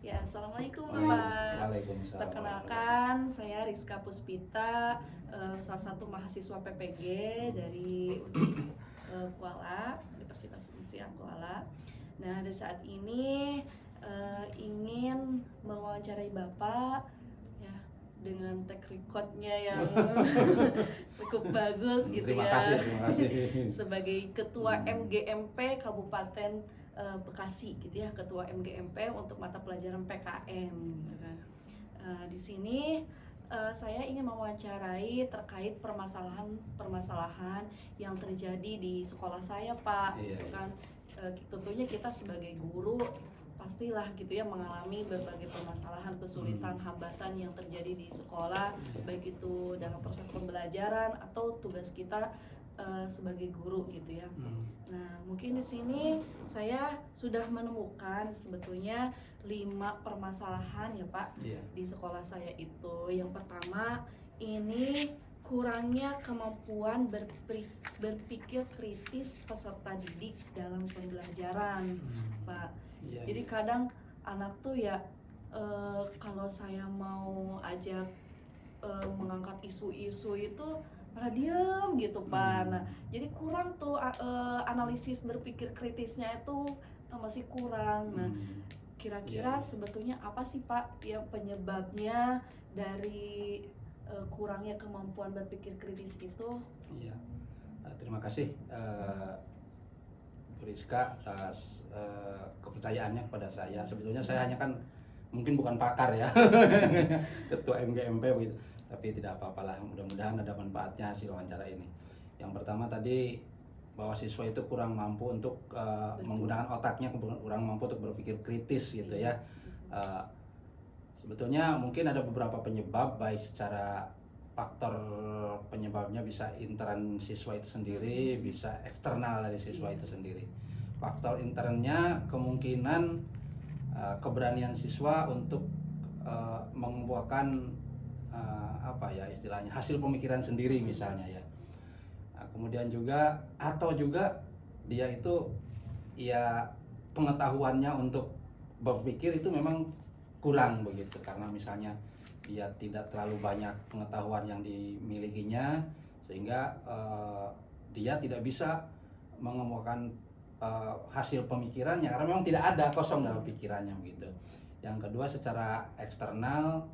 Ya, Assalamualaikum Bapak. Waalaikumsalam. Perkenalkan, saya Rizka Puspita, salah satu mahasiswa PPG dari UNSI Kuala, Universitas UNSI Kuala. Nah, di saat ini ingin mewawancarai Bapak ya dengan track recordnya yang cukup bagus gitu Terima ya. kasih. Sebagai Ketua MGMP Kabupaten Bekasi gitu ya, Ketua MGMP untuk mata pelajaran PKN gitu kan. Di sini saya ingin mewawancarai terkait permasalahan yang terjadi di sekolah saya, Pak. Iya, Gitu iya. kan. Tentunya kita sebagai guru pastilah gitu ya mengalami berbagai permasalahan, kesulitan, hambatan yang terjadi di sekolah, baik itu dalam proses pembelajaran atau tugas kita sebagai guru gitu ya. Nah, mungkin di sini saya sudah menemukan sebetulnya 5 permasalahan ya Pak Iya. di sekolah saya itu. Yang pertama, ini kurangnya kemampuan berpikir kritis peserta didik dalam pembelajaran, Pak. Iya, Jadi iya. kadang anak tuh ya kalau saya mau ajak mengangkat isu-isu itu malah diem gitu Pak. Nah, jadi kurang tuh analisis berpikir kritisnya itu masih kurang. Nah, kira-kira Iya. sebetulnya apa sih Pak yang penyebabnya dari kurangnya kemampuan berpikir kritis itu? Iya. Terima kasih Bu Rizka atas kepercayaannya kepada saya. Sebetulnya saya hanya kan mungkin bukan pakar ya, ketua MGMP begitu. Tapi tidak apa-apalah, mudah-mudahan ada manfaatnya hasil wawancara ini. Yang pertama tadi bahwa siswa itu kurang mampu untuk menggunakan otaknya, kurang mampu untuk berpikir kritis gitu ya. Sebetulnya mungkin ada beberapa penyebab, baik secara faktor penyebabnya bisa intern siswa itu sendiri, bisa eksternal dari siswa itu sendiri. Faktor internnya kemungkinan keberanian siswa untuk membuahkan apa ya istilahnya hasil pemikiran sendiri misalnya ya. Kemudian juga atau juga dia itu ya pengetahuannya untuk berpikir itu memang kurang begitu, karena misalnya dia tidak terlalu banyak pengetahuan yang dimilikinya sehingga dia tidak bisa mengemukakan hasil pemikirannya karena memang tidak ada, kosong dalam pikirannya begitu. Yang kedua secara eksternal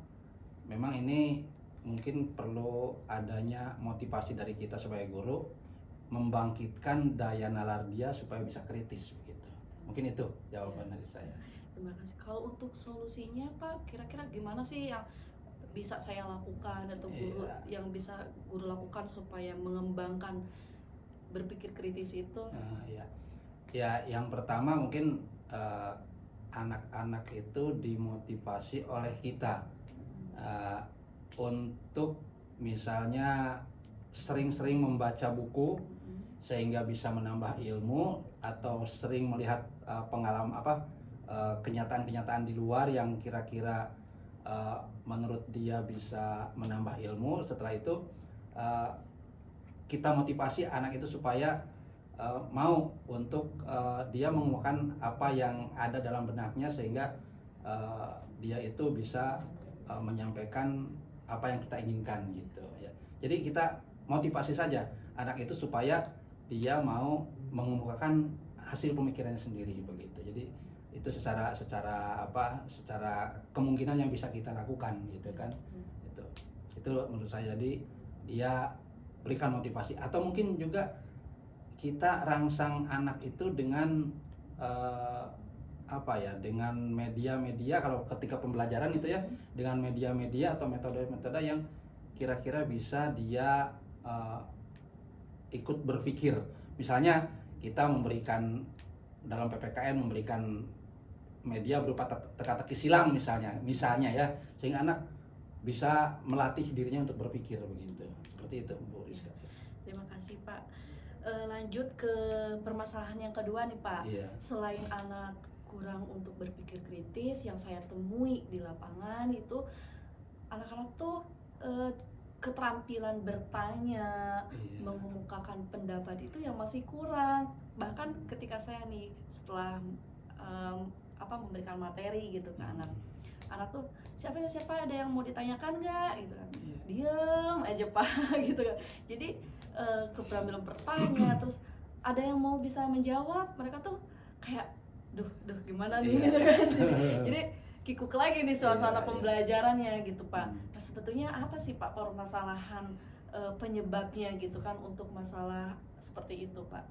memang ini mungkin perlu adanya motivasi dari kita sebagai guru membangkitkan daya nalar dia supaya bisa kritis begitu. Mungkin itu jawaban dari saya. Terima kasih. Kalau untuk solusinya Pak, kira-kira gimana sih yang bisa saya lakukan atau guru yang bisa guru lakukan supaya mengembangkan berpikir kritis itu? Ya, yang pertama mungkin anak-anak itu dimotivasi oleh kita untuk misalnya sering-sering membaca buku sehingga bisa menambah ilmu, atau sering melihat pengalaman kenyataan-kenyataan di luar yang kira-kira menurut dia bisa menambah ilmu. Setelah itu kita motivasi anak itu supaya mau untuk dia mengemukakan apa yang ada dalam benaknya sehingga dia itu bisa menyampaikan apa yang kita inginkan gitu ya. Jadi kita motivasi saja anak itu supaya dia mau mengemukakan hasil pemikirannya sendiri begitu. Jadi itu secara kemungkinan yang bisa kita lakukan gitu kan. Itu menurut saya. Jadi dia berikan motivasi, atau mungkin juga kita rangsang anak itu dengan dengan media-media, kalau ketika pembelajaran itu ya, dengan media-media atau metode-metode yang kira-kira bisa dia ikut berpikir. Misalnya kita memberikan dalam PPKN memberikan media berupa teka-teki silang misalnya ya, sehingga anak bisa melatih dirinya untuk berpikir begitu. Seperti itu Bu Rizka. Terima kasih Pak. Lanjut ke permasalahan yang kedua nih Pak. Selain anak kurang untuk berpikir kritis, yang saya temui di lapangan itu anak-anak tuh keterampilan bertanya, mengemukakan pendapat itu yang masih kurang. Bahkan ketika saya nih setelah memberikan materi gitu ke anak. Anak tuh siapa ada yang mau ditanyakan nggak gitu kan, diem aja Pak gitu kan. Jadi keterampilan bertanya, terus ada yang mau bisa menjawab, mereka tuh kayak duh gimana nih gitu kan. Jadi kikuk lagi nih suasana pembelajarannya gitu Pak. Nah sebetulnya apa sih Pak permasalahan penyebabnya gitu kan untuk masalah seperti itu Pak?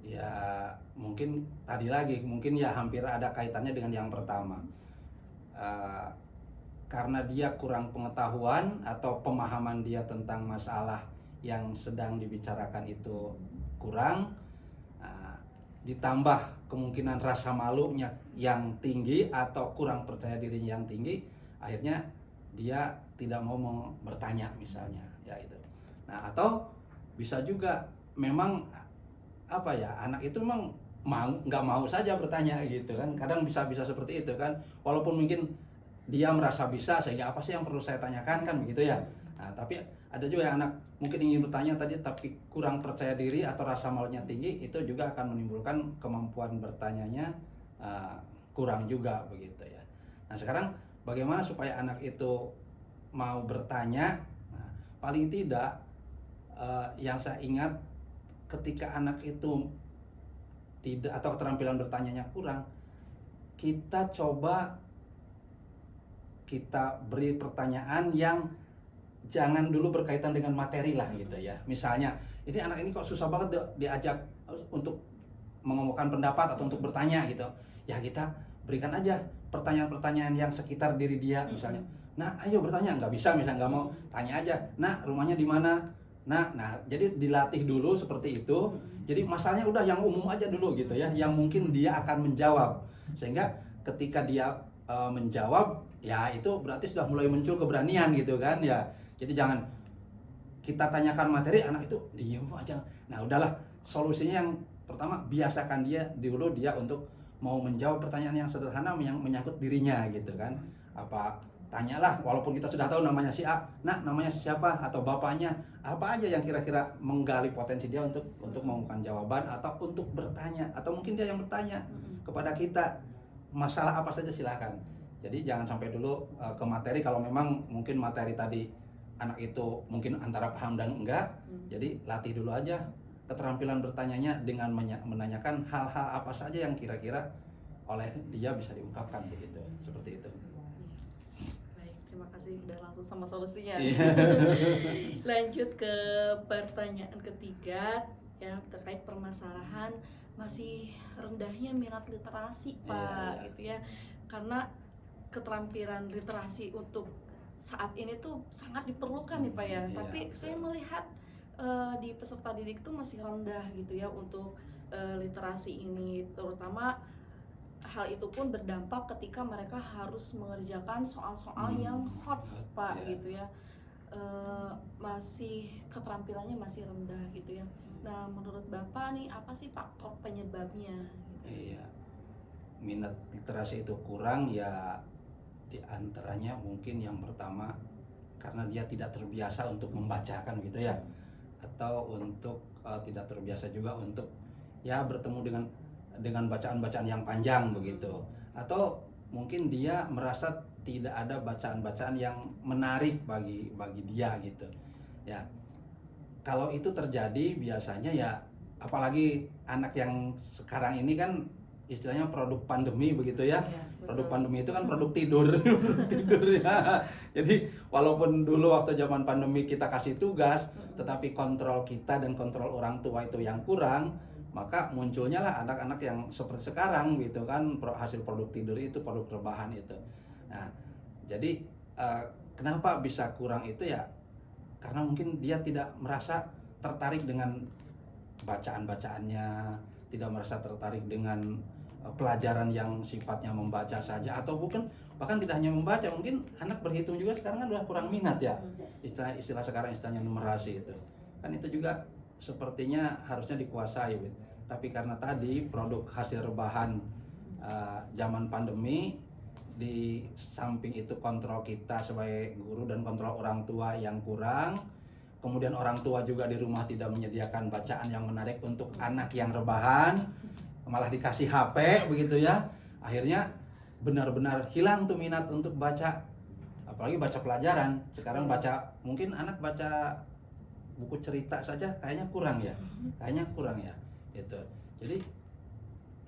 Ya mungkin tadi lagi mungkin ya hampir ada kaitannya dengan yang pertama. Karena dia kurang pengetahuan atau pemahaman dia tentang masalah yang sedang dibicarakan itu kurang, ditambah kemungkinan rasa malunya yang tinggi atau kurang percaya dirinya yang tinggi, akhirnya dia tidak mau bertanya misalnya, ya itu. Nah atau bisa juga memang apa ya, anak itu memang nggak mau saja bertanya gitu kan, kadang bisa seperti itu kan, walaupun mungkin dia merasa bisa sehingga apa sih yang perlu saya tanyakan kan begitu ya. Nah, tapi ada juga yang anak mungkin ingin bertanya tadi tapi kurang percaya diri atau rasa malunya tinggi, itu juga akan menimbulkan kemampuan bertanyanya kurang juga begitu ya. Nah sekarang bagaimana supaya anak itu mau bertanya? Nah, paling tidak yang saya ingat ketika anak itu tidak atau keterampilan bertanyanya kurang, kita beri pertanyaan yang jangan dulu berkaitan dengan materi lah gitu ya. Misalnya, ini anak ini kok susah banget diajak untuk mengomongkan pendapat atau untuk bertanya gitu. Ya kita berikan aja pertanyaan-pertanyaan yang sekitar diri dia misalnya. Nah, ayo bertanya, nggak bisa misalnya nggak mau, tanya aja. Nah, rumahnya di mana? Nah, jadi dilatih dulu seperti itu. Jadi masalahnya udah yang umum aja dulu gitu ya, yang mungkin dia akan menjawab. Sehingga ketika dia menjawab, ya itu berarti sudah mulai muncul keberanian gitu kan ya. Jadi jangan kita tanyakan materi, anak itu diem aja. Nah, udahlah, solusinya yang pertama biasakan dia untuk mau menjawab pertanyaan yang sederhana yang menyangkut dirinya gitu kan. Apa tanyalah, walaupun kita sudah tahu namanya si A, nah namanya siapa atau bapaknya, apa aja yang kira-kira menggali potensi dia untuk menemukan jawaban atau untuk bertanya, atau mungkin dia yang bertanya kepada kita masalah apa saja silahkan. Jadi jangan sampai dulu ke materi, kalau memang mungkin materi tadi anak itu mungkin antara paham dan enggak, jadi latih dulu aja keterampilan bertanyanya dengan menanyakan hal-hal apa saja yang kira-kira oleh dia bisa diungkapkan begitu, seperti itu. Terima kasih udah langsung sama solusinya. Lanjut ke pertanyaan ketiga ya, terkait permasalahan masih rendahnya minat literasi Pak gitu ya. Karena keterampilan literasi untuk saat ini tuh sangat diperlukan nih Pak ya. Tapi saya melihat di peserta didik tuh masih rendah gitu ya untuk literasi ini, terutama hal itu pun berdampak ketika mereka harus mengerjakan soal-soal yang hot Pak gitu ya. Masih keterampilannya masih rendah gitu ya. Nah menurut Bapak nih apa sih faktor penyebabnya? Iya, minat literasi itu kurang ya, diantaranya mungkin yang pertama karena dia tidak terbiasa untuk membacakan gitu ya, atau untuk tidak terbiasa juga untuk ya bertemu dengan bacaan-bacaan yang panjang begitu, atau mungkin dia merasa tidak ada bacaan-bacaan yang menarik bagi dia gitu ya. Kalau itu terjadi biasanya ya, apalagi anak yang sekarang ini kan istilahnya produk pandemi begitu ya. Produk pandemi itu kan produk tidur. Tidur ya. Jadi walaupun dulu waktu zaman pandemi kita kasih tugas, tetapi kontrol kita dan kontrol orang tua itu yang kurang, maka munculnya lah anak-anak yang seperti sekarang gitu kan, hasil produk tidur itu, produk rebahan itu. Nah, jadi kenapa bisa kurang itu ya? Karena mungkin dia tidak merasa tertarik dengan bacaan-bacaannya, tidak merasa tertarik dengan pelajaran yang sifatnya membaca saja, atau bahkan tidak hanya membaca, mungkin anak berhitung juga sekarang kan udah kurang minat ya. Istilah sekarang istilahnya numerasi itu. Kan itu juga sepertinya harusnya dikuasai, tapi karena tadi produk hasil rebahan zaman pandemi, di samping itu kontrol kita sebagai guru dan kontrol orang tua yang kurang, kemudian orang tua juga di rumah tidak menyediakan bacaan yang menarik untuk anak yang rebahan, malah dikasih HP begitu ya. Akhirnya benar-benar hilang tuh minat untuk baca, apalagi baca pelajaran. Sekarang baca, mungkin anak baca buku cerita saja kayaknya kurang ya, gitu. Jadi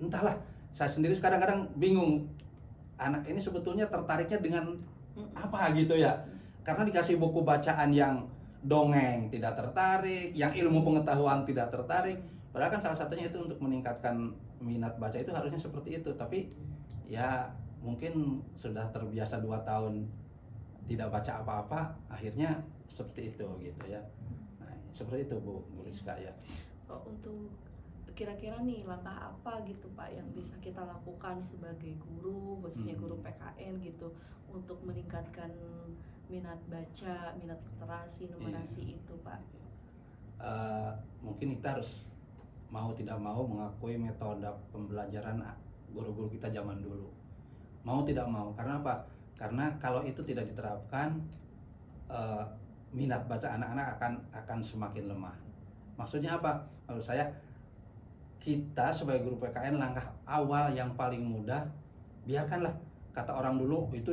entahlah, saya sendiri kadang-kadang bingung, anak ini sebetulnya tertariknya dengan apa gitu ya, karena dikasih buku bacaan yang dongeng tidak tertarik, yang ilmu pengetahuan tidak tertarik, padahal kan salah satunya itu untuk meningkatkan minat baca itu harusnya seperti itu. Tapi ya mungkin sudah terbiasa 2 tahun tidak baca apa-apa, akhirnya seperti itu gitu ya. Nah, seperti itu Bu Rizka ya. Untuk kira-kira nih langkah apa gitu Pak yang bisa kita lakukan sebagai guru, khususnya guru PKN gitu, untuk meningkatkan minat baca, minat literasi, numerasi itu Pak? Mungkin kita harus mau tidak mau mengakui metode pembelajaran guru-guru kita zaman dulu. Mau tidak mau, karena apa? Karena kalau itu tidak diterapkan, minat baca anak-anak akan semakin lemah. Maksudnya apa? Maksud saya, kita sebagai guru PKN, langkah awal yang paling mudah, biarkanlah, kata orang dulu itu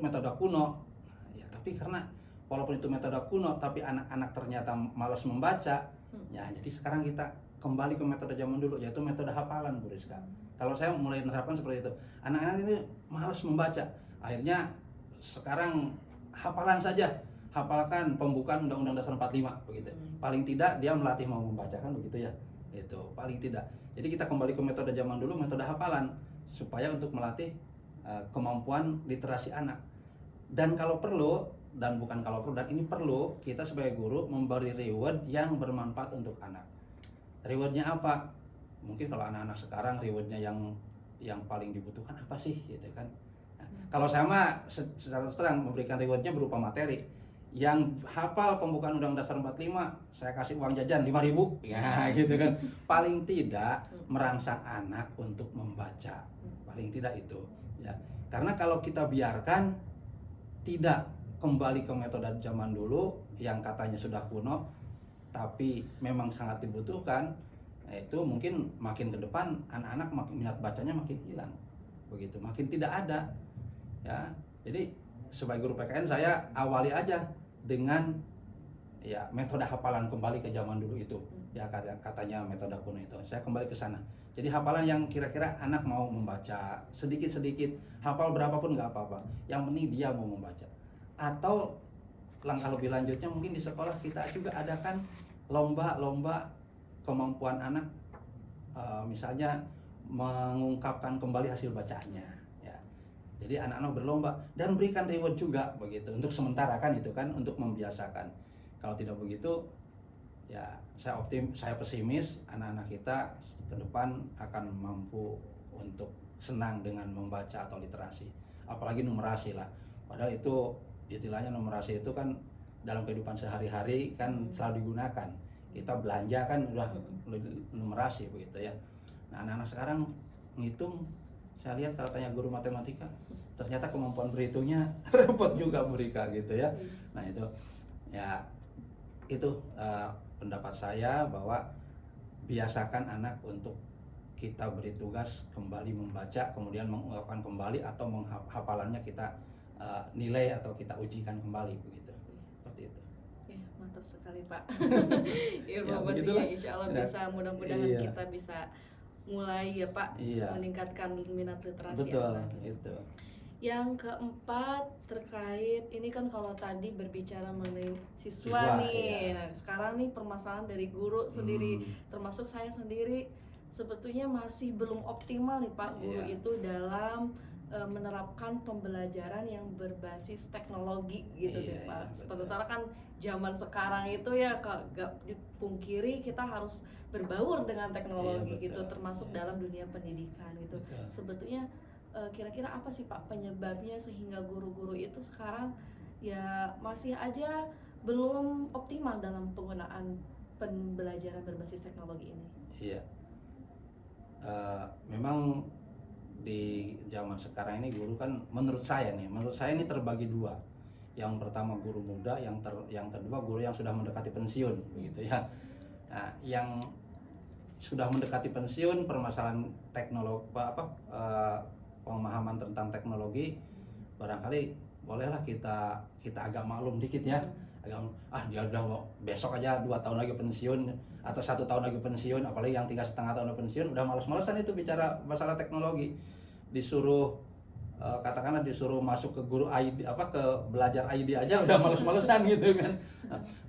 metode kuno ya, tapi karena walaupun itu metode kuno tapi anak-anak ternyata malas membaca ya, jadi sekarang kita kembali ke metode zaman dulu, yaitu metode hafalan Bu Rizka. Kalau saya mulai menerapkan seperti itu, anak-anak ini malas membaca, akhirnya sekarang hafalan saja, hafalkan pembukaan Undang-Undang Dasar 45 begitu. Paling tidak dia melatih mau membaca, kan begitu ya. Itu paling tidak. Jadi kita kembali ke metode zaman dulu, metode hafalan, supaya untuk melatih kemampuan literasi anak. Dan kalau perlu, dan bukan kalau perlu, dan ini perlu, kita sebagai guru memberi reward yang bermanfaat untuk anak. Rewardnya apa? Mungkin kalau anak-anak sekarang rewardnya yang paling dibutuhkan apa sih gitu kan. Nah, kalau saya mah secara terang memberikan rewardnya berupa materi. Yang hafal pembukaan Undang-Undang Dasar 45, saya kasih uang jajan 5.000 ya gitu kan. Paling tidak merangsang anak untuk membaca, paling tidak itu ya. Karena kalau kita biarkan tidak kembali ke metode zaman dulu yang katanya sudah kuno tapi memang sangat dibutuhkan, itu mungkin makin ke depan anak-anak minat bacanya makin hilang begitu, makin tidak ada ya. Jadi sebagai guru PKN saya awali aja dengan ya metode hafalan, kembali ke zaman dulu itu ya, katanya metode kuno itu, saya kembali ke sana. Jadi hafalan yang kira-kira anak mau membaca sedikit-sedikit, hafal berapapun nggak apa-apa, yang penting dia mau membaca. Atau langkah lebih lanjutnya, mungkin di sekolah kita juga adakan lomba-lomba kemampuan anak, misalnya mengungkapkan kembali hasil bacaannya. Jadi anak-anak berlomba dan berikan reward juga begitu, untuk sementara kan itu kan, untuk membiasakan. Kalau tidak begitu ya saya pesimis anak-anak kita ke depan akan mampu untuk senang dengan membaca atau literasi, apalagi numerasi lah. Padahal itu istilahnya numerasi itu kan dalam kehidupan sehari-hari kan selalu digunakan. Kita belanja kan udah numerasi begitu ya. Nah, anak-anak sekarang ngitung, saya lihat kalau tanya guru matematika, ternyata kemampuan berhitungnya repot juga mereka gitu ya. Nah itu ya, itu pendapat saya, bahwa biasakan anak untuk kita beri tugas kembali membaca, kemudian mengungkapkan kembali, atau hafalannya kita nilai atau kita ujikan kembali begitu. Seperti itu. Ya, mantap sekali Pak. Ya, begitulah. insya Allah bisa, mudah-mudahan kita bisa mulai ya Pak, meningkatkan minat literasi anak gitu. Yang keempat, terkait ini kan kalau tadi berbicara mengenai siswa nih, nah sekarang nih permasalahan dari guru sendiri, termasuk saya sendiri, sebetulnya masih belum optimal nih Pak guru itu dalam menerapkan pembelajaran yang berbasis teknologi gitu deh Pak. Sementara kan zaman sekarang itu ya gak dipungkiri kita harus berbaur dengan teknologi gitu, termasuk dalam dunia pendidikan gitu. Sebetulnya kira-kira apa sih Pak penyebabnya sehingga guru-guru itu sekarang ya masih aja belum optimal dalam penggunaan pembelajaran berbasis teknologi ini? Iya, memang di zaman sekarang ini guru kan, menurut saya ini terbagi dua. Yang pertama guru muda, yang kedua guru yang sudah mendekati pensiun begitu ya. Nah, yang sudah mendekati pensiun, permasalahan teknologi pemahaman tentang teknologi, barangkali bolehlah kita agak maklum dikit ya. Dia udah besok aja 2 tahun lagi pensiun atau 1 tahun lagi pensiun, apalagi yang 3,5 tahun lagi pensiun udah males-malesan itu bicara masalah teknologi. Disuruh katakanlah disuruh masuk ke guru ID ke belajar ID aja udah males-malesan gitu kan.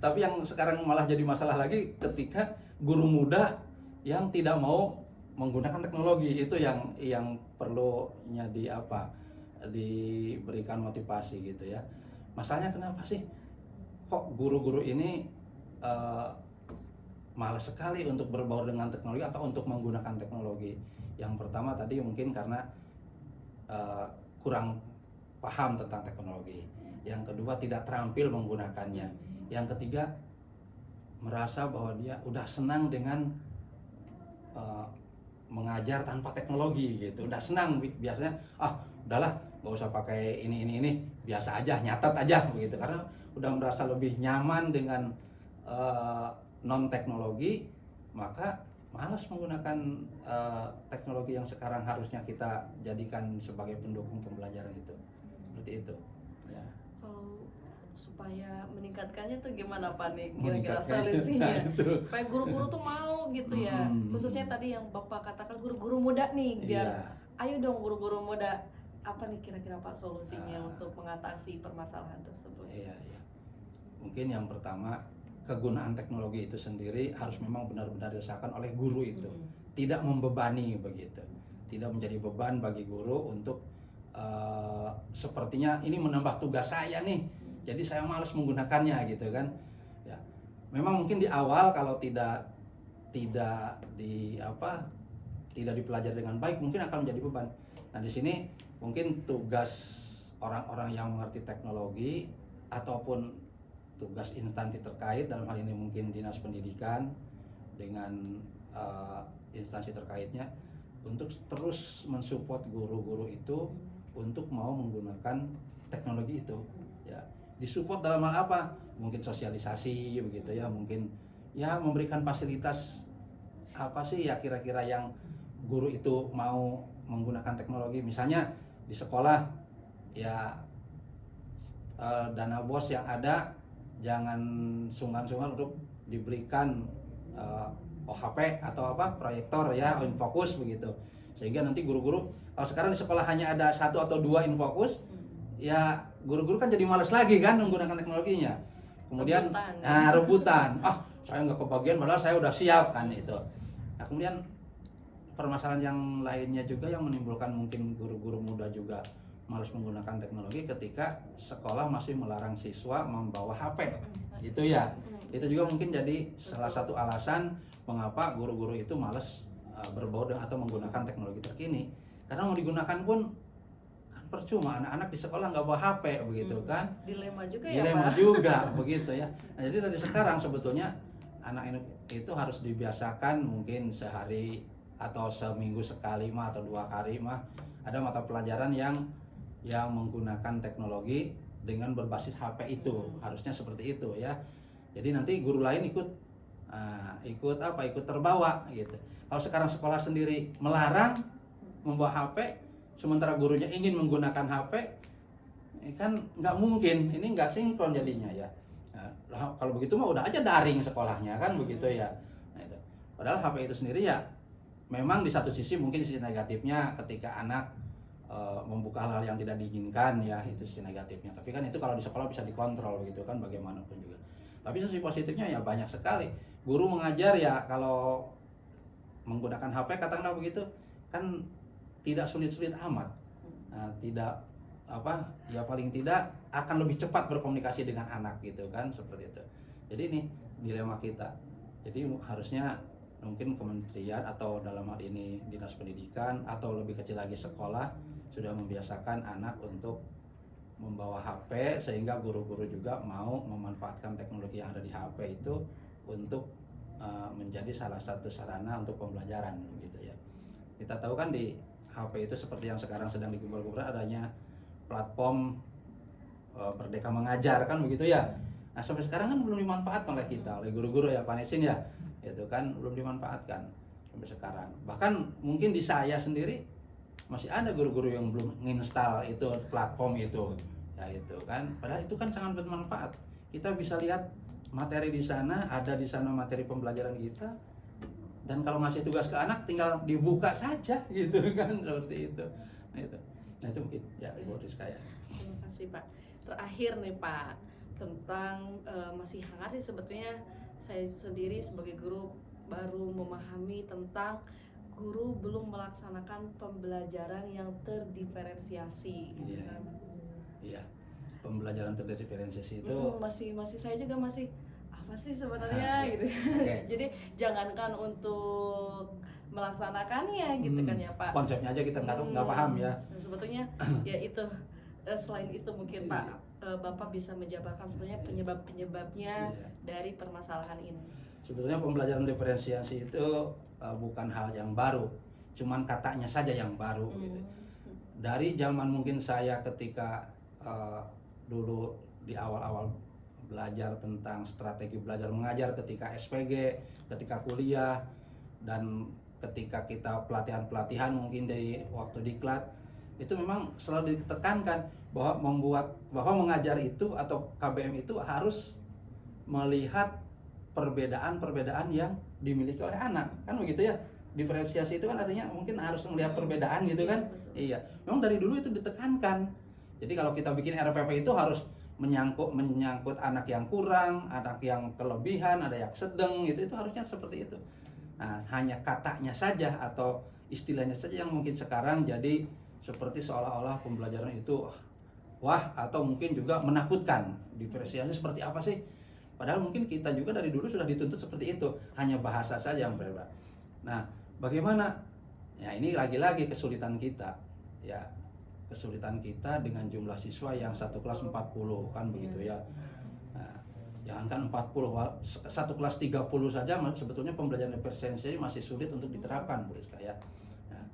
Tapi yang sekarang malah jadi masalah lagi ketika guru muda yang tidak mau menggunakan teknologi, itu yang perlunya diberikan motivasi gitu ya. Masalahnya kenapa sih kok guru-guru ini malas sekali untuk berbaur dengan teknologi atau untuk menggunakan teknologi? Yang pertama tadi mungkin karena kurang paham tentang teknologi. Yang kedua tidak terampil menggunakannya. Yang ketiga merasa bahwa dia udah senang dengan mengajar tanpa teknologi gitu. Udah senang biasanya udahlah nggak usah pakai ini biasa aja, nyatat aja begitu, karena udah merasa lebih nyaman dengan non teknologi, maka malas menggunakan teknologi yang sekarang harusnya kita jadikan sebagai pendukung pembelajaran itu. Seperti itu ya. Kalau supaya meningkatkannya tuh gimana Pak nih kira-kira Meningkatkan solusinya itu. supaya guru-guru tuh mau gitu ya, khususnya tadi yang Bapak katakan guru-guru muda nih, biar ayo dong guru-guru muda, apa nih kira-kira Pak solusinya untuk mengatasi permasalahan tersebut? Iya. Mungkin yang pertama, kegunaan teknologi itu sendiri harus memang benar-benar dirasakan oleh guru itu, tidak membebani begitu, tidak menjadi beban bagi guru untuk sepertinya ini menambah tugas saya nih, jadi saya malas menggunakannya gitu kan. Ya, memang mungkin di awal kalau tidak dipelajari dengan baik mungkin akan menjadi beban. Nah di sini mungkin tugas orang-orang yang mengerti teknologi ataupun tugas instansi terkait, dalam hal ini mungkin dinas pendidikan dengan instansi terkaitnya, untuk terus mensupport guru-guru itu untuk mau menggunakan teknologi itu ya. Disupport dalam hal apa? Mungkin sosialisasi begitu ya, mungkin ya memberikan fasilitas apa sih ya kira-kira yang guru itu mau menggunakan teknologi. Misalnya di sekolah ya dana BOS yang ada jangan sungkan-sungkan untuk diberikan OHP atau proyektor ya, InFocus begitu, sehingga nanti guru-guru kalau sekarang di sekolah hanya ada 1 atau 2 InFocus ya, guru-guru kan jadi malas lagi kan menggunakan teknologinya, kemudian rebutan, saya nggak kebagian padahal saya udah siap kan itu. Nah kemudian permasalahan yang lainnya juga yang menimbulkan mungkin guru-guru muda juga malas menggunakan teknologi ketika sekolah masih melarang siswa membawa HP gitu ya. Itu juga mungkin jadi salah satu alasan mengapa guru-guru itu malas berbaur dengan atau menggunakan teknologi terkini, karena mau digunakan pun kan percuma, anak-anak di sekolah nggak bawa HP begitu kan. Dilema juga begitu ya. Nah, jadi dari sekarang sebetulnya anak itu harus dibiasakan mungkin sehari atau seminggu sekali atau 2 kali ada mata pelajaran yang menggunakan teknologi dengan berbasis HP itu, harusnya seperti itu ya. Jadi nanti guru lain ikut terbawa gitu. Kalau sekarang sekolah sendiri melarang membawa HP, sementara gurunya ingin menggunakan HP, kan nggak mungkin, ini nggak sinkron jadinya ya. Nah, kalau begitu mah udah aja daring sekolahnya kan begitu ya. Nah, itu. Padahal HP itu sendiri ya, memang di satu sisi mungkin sisi negatifnya ketika anak membuka hal-hal yang tidak diinginkan ya, itu sisi negatifnya. Tapi kan itu kalau di sekolah bisa dikontrol gitu kan bagaimanapun juga. Tapi sisi positifnya ya banyak sekali. Guru mengajar ya kalau menggunakan HP katakanlah begitu kan tidak sulit-sulit amat. Tidak ya paling tidak akan lebih cepat berkomunikasi dengan anak gitu kan, seperti itu. Jadi ini dilema kita. Jadi harusnya mungkin kementerian atau dalam hal ini dinas pendidikan atau lebih kecil lagi sekolah sudah membiasakan anak untuk membawa HP, sehingga guru-guru juga mau memanfaatkan teknologi yang ada di HP itu untuk menjadi salah satu sarana untuk pembelajaran gitu ya. Kita tahu kan di HP itu seperti yang sekarang sedang digembar-gembar adanya platform Merdeka Mengajar kan begitu ya. Nah sampai sekarang kan belum dimanfaatkan oleh kita, oleh guru-guru ya Pak Nesin ya, itu kan belum dimanfaatkan sampai sekarang. Bahkan mungkin di saya sendiri masih ada guru-guru yang belum menginstal itu platform itu, ya itu kan. Padahal itu kan sangat bermanfaat. Kita bisa lihat materi di sana, ada di sana materi pembelajaran kita. Dan kalau ngasih tugas ke anak tinggal dibuka saja gitu kan, seperti itu. Nah itu mungkin ya Bu Rizka ya. Terima kasih Pak. Terakhir nih Pak, tentang masih hangat sih sebetulnya saya sendiri sebagai guru baru memahami tentang guru belum melaksanakan pembelajaran yang terdiferensiasi gitu Iya. kan. Iya. Pembelajaran terdiferensiasi itu masih saya juga masih apa sih sebenarnya iya. gitu. Oke. Jadi jangankan untuk melaksanakannya gitu kan ya Pak. Konsepnya aja kita nggak paham ya. Sebetulnya ya itu selain itu mungkin Pak Bapak bisa menjabarkan sebenarnya penyebab-penyebabnya Iya. dari permasalahan ini. Sebetulnya pembelajaran diferensiasi itu bukan hal yang baru, cuman katanya saja yang baru gitu. Dari zaman mungkin saya ketika dulu di awal-awal belajar tentang strategi belajar mengajar ketika SPG, ketika kuliah, dan ketika kita pelatihan-pelatihan mungkin dari waktu diklat, itu memang selalu ditekankan bahwa mengajar itu atau KBM itu harus melihat perbedaan-perbedaan yang dimiliki oleh anak, kan begitu ya. Diferensiasi itu kan artinya mungkin harus melihat perbedaan gitu kan. Iya, memang dari dulu itu ditekankan. Jadi kalau kita bikin RPP itu harus menyangkut anak yang kurang, anak yang kelebihan, ada yang sedang gitu, itu harusnya seperti itu. Nah, hanya katanya saja atau istilahnya saja yang mungkin sekarang jadi seperti seolah-olah pembelajaran itu wah, atau mungkin juga menakutkan. Diferensiasi seperti apa sih? Padahal mungkin kita juga dari dulu sudah dituntut seperti itu, hanya bahasa saja yang berbeda. Nah, bagaimana? Ya ini lagi-lagi kesulitan kita. Ya, kesulitan kita dengan jumlah siswa yang satu kelas 40 kan begitu ya. Nah, jangankan 40, satu kelas 30 saja sebetulnya pembelajaran diferensiasi masih sulit untuk diterapkan, Bu Rizka ya. Nah,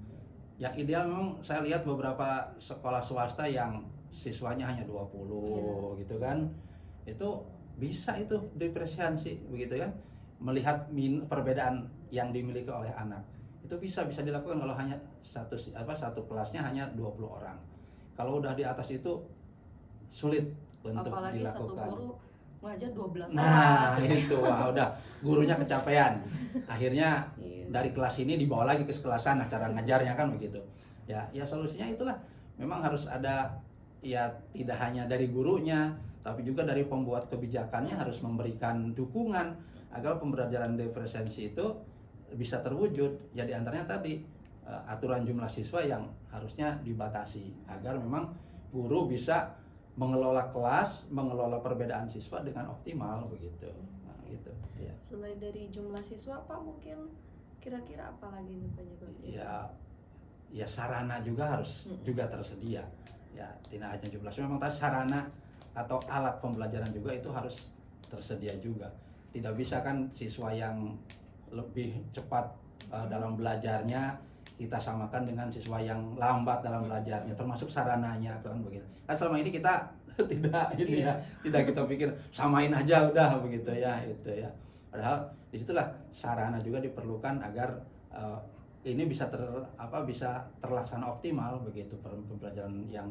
yang ideal memang saya lihat beberapa sekolah swasta yang siswanya hanya 20 gitu kan. Itu bisa itu diferensiasi begitu kan, melihat perbedaan yang dimiliki oleh anak itu bisa dilakukan kalau hanya satu kelasnya hanya 20 orang. Kalau udah di atas itu sulit untuk apalagi dilakukan. Satu guru mengajar 12 nah kelas. itu udah gurunya kecapean, akhirnya dari kelas ini dibawa lagi ke kelas sana cara ngajarnya kan begitu ya. Solusinya itulah memang harus ada, ya tidak hanya dari gurunya tapi juga dari pembuat kebijakannya harus memberikan dukungan agar pembelajaran diferensiasi itu bisa terwujud. Ya diantaranya tadi aturan jumlah siswa yang harusnya dibatasi agar memang guru bisa mengelola kelas, mengelola perbedaan siswa dengan optimal begitu. Nah, gitu. Ya. Selain dari jumlah siswa Pak, mungkin kira-kira apa lagi nih penyebabnya? Ya sarana juga harus juga tersedia. Ya tidak hanya jumlah siswa, memang sarana atau alat pembelajaran juga itu harus tersedia juga. Tidak bisa kan siswa yang lebih cepat dalam belajarnya kita samakan dengan siswa yang lambat dalam belajarnya, termasuk sarananya kan begitu. Kan selama ini kita tidak kita pikir samain aja udah begitu ya itu ya. Padahal disitulah sarana juga diperlukan agar ini bisa terlaksana optimal begitu pembelajaran yang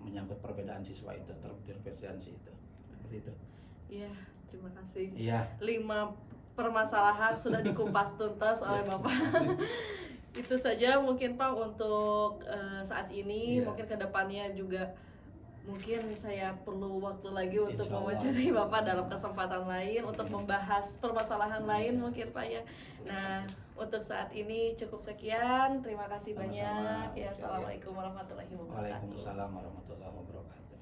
menyangkut perbedaan siswa itu, terdiferensiasi itu. Seperti itu. Iya, terima kasih. Iya. 5 permasalahan sudah dikupas tuntas oleh Bapak. Itu saja mungkin Pak untuk saat ini. Mungkin kedepannya juga mungkin saya perlu waktu lagi untuk mewawancarai Bapak dalam kesempatan lain untuk membahas permasalahan lain mungkin Pak ya. Nah, untuk saat ini cukup sekian. Terima kasih banyak. Ya, assalamualaikum warahmatullahi wabarakatuh. Waalaikumsalam warahmatullahi wabarakatuh.